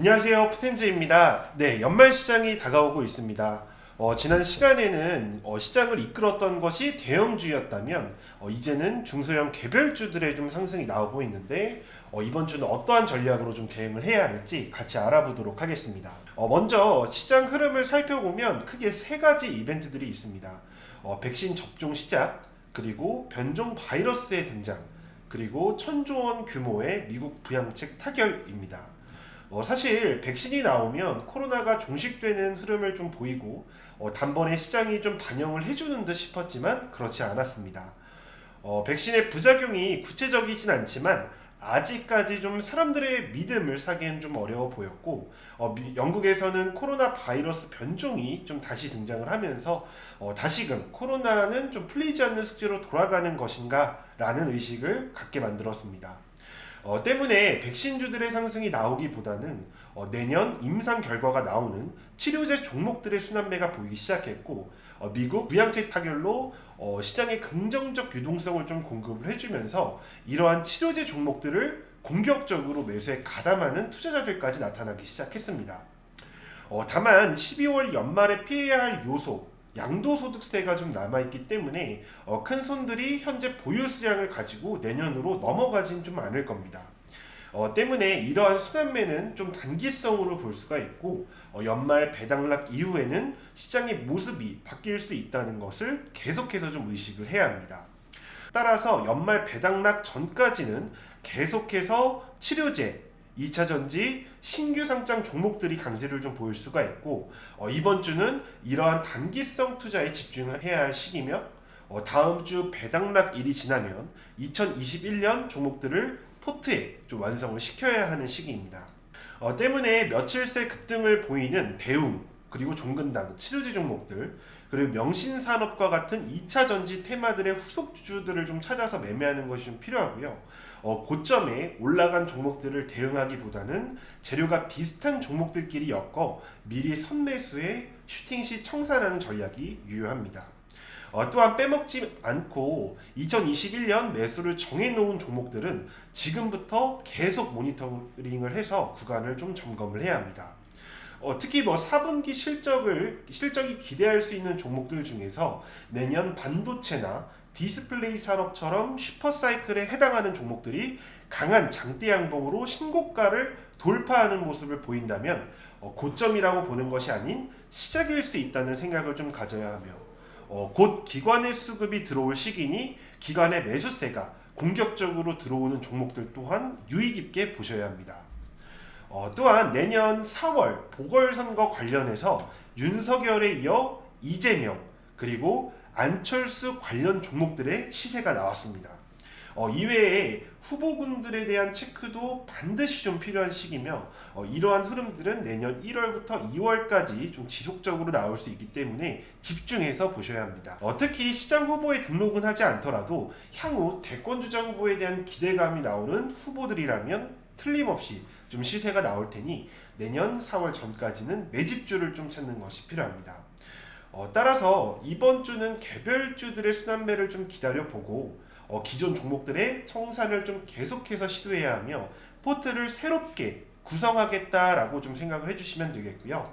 안녕하세요, 푸텐즈입니다. 네, 연말 시장이 다가오고 있습니다. 지난 시간에는 시장을 이끌었던 것이 대형주였다면 이제는 중소형 개별주들의 좀 상승이 나오고 있는데 이번 주는 어떠한 전략으로 좀 대응을 해야 할지 같이 알아보도록 하겠습니다. 먼저 시장 흐름을 살펴보면 크게 세 가지 이벤트들이 있습니다. 백신 접종 시작, 그리고 변종 바이러스의 등장, 그리고 1,000조 원 규모의 미국 부양책 타결입니다. 사실 백신이 나오면 코로나가 종식되는 흐름을 좀 보이고 단번에 시장이 좀 반영을 해주는 듯 싶었지만 그렇지 않았습니다. 백신의 부작용이 구체적이진 않지만 아직까지 좀 사람들의 믿음을 사기엔 좀 어려워 보였고 영국에서는 코로나 바이러스 변종이 좀 다시 등장을 하면서 다시금 코로나는 좀 풀리지 않는 숙제로 돌아가는 것인가 라는 의식을 갖게 만들었습니다. 때문에 백신주들의 상승이 나오기보다는 내년 임상 결과가 나오는 치료제 종목들의 순환매가 보이기 시작했고 미국 부양책 타결로 시장에 긍정적 유동성을 좀 공급을 해주면서 이러한 치료제 종목들을 공격적으로 매수에 가담하는 투자자들까지 나타나기 시작했습니다. 다만 12월 연말에 피해야 할 요소 양도소득세가 좀 남아있기 때문에 큰 손들이 현재 보유 수량을 가지고 내년으로 넘어가진 좀 않을 겁니다. 때문에 이러한 순환매는 좀 단기성으로 볼 수가 있고 연말 배당락 이후에는 시장의 모습이 바뀔 수 있다는 것을 계속해서 좀 의식을 해야 합니다. 따라서 연말 배당락 전까지는 계속해서 치료제, 2차전지, 신규 상장 종목들이 강세를 좀 보일 수가 있고 이번 주는 이러한 단기성 투자에 집중을 해야 할 시기며 다음 주 배당락일이 지나면 2021년 종목들을 포트에 좀 완성을 시켜야 하는 시기입니다. 때문에 며칠 새 급등을 보이는 대웅, 그리고 종근당, 치료제 종목들, 그리고 명신산업과 같은 2차전지 테마들의 후속주들을 좀 찾아서 매매하는 것이 좀 필요하고요. 고점에 올라간 종목들을 대응하기보다는 재료가 비슷한 종목들끼리 엮어 미리 선매수에 슈팅시 청산하는 전략이 유효합니다. 또한 빼먹지 않고 2021년 매수를 정해놓은 종목들은 지금부터 계속 모니터링을 해서 구간을 좀 점검을 해야 합니다. 특히 4분기 실적이 기대할 수 있는 종목들 중에서 내년 반도체나 디스플레이 산업처럼 슈퍼사이클에 해당하는 종목들이 강한 장대 양봉으로 신고가를 돌파하는 모습을 보인다면 고점이라고 보는 것이 아닌 시작일 수 있다는 생각을 좀 가져야 하며 곧 기관의 수급이 들어올 시기니 기관의 매수세가 공격적으로 들어오는 종목들 또한 유의 깊게 보셔야 합니다. 또한 내년 4월 보궐선거 관련해서 윤석열에 이어 이재명 그리고 안철수 관련 종목들의 시세가 나왔습니다. 이외에 후보군들에 대한 체크도 반드시 좀 필요한 시기며 이러한 흐름들은 내년 1월부터 2월까지 좀 지속적으로 나올 수 있기 때문에 집중해서 보셔야 합니다. 특히 시장 후보에 등록은 하지 않더라도 향후 대권주자 후보에 대한 기대감이 나오는 후보들이라면 틀림없이 좀 시세가 나올 테니 내년 4월 전까지는 매집주를 좀 찾는 것이 필요합니다. 따라서 이번 주는 개별주들의 순환매를 좀 기다려보고 기존 종목들의 청산을 좀 계속해서 시도해야 하며 포트를 새롭게 구성하겠다라고 좀 생각을 해주시면 되겠고요.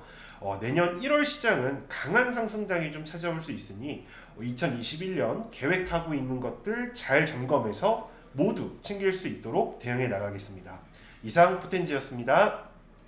내년 1월 시장은 강한 상승장이 좀 찾아올 수 있으니 2021년 계획하고 있는 것들 잘 점검해서 모두 챙길 수 있도록 대응해 나가겠습니다. 이상 푸텐지였습니다.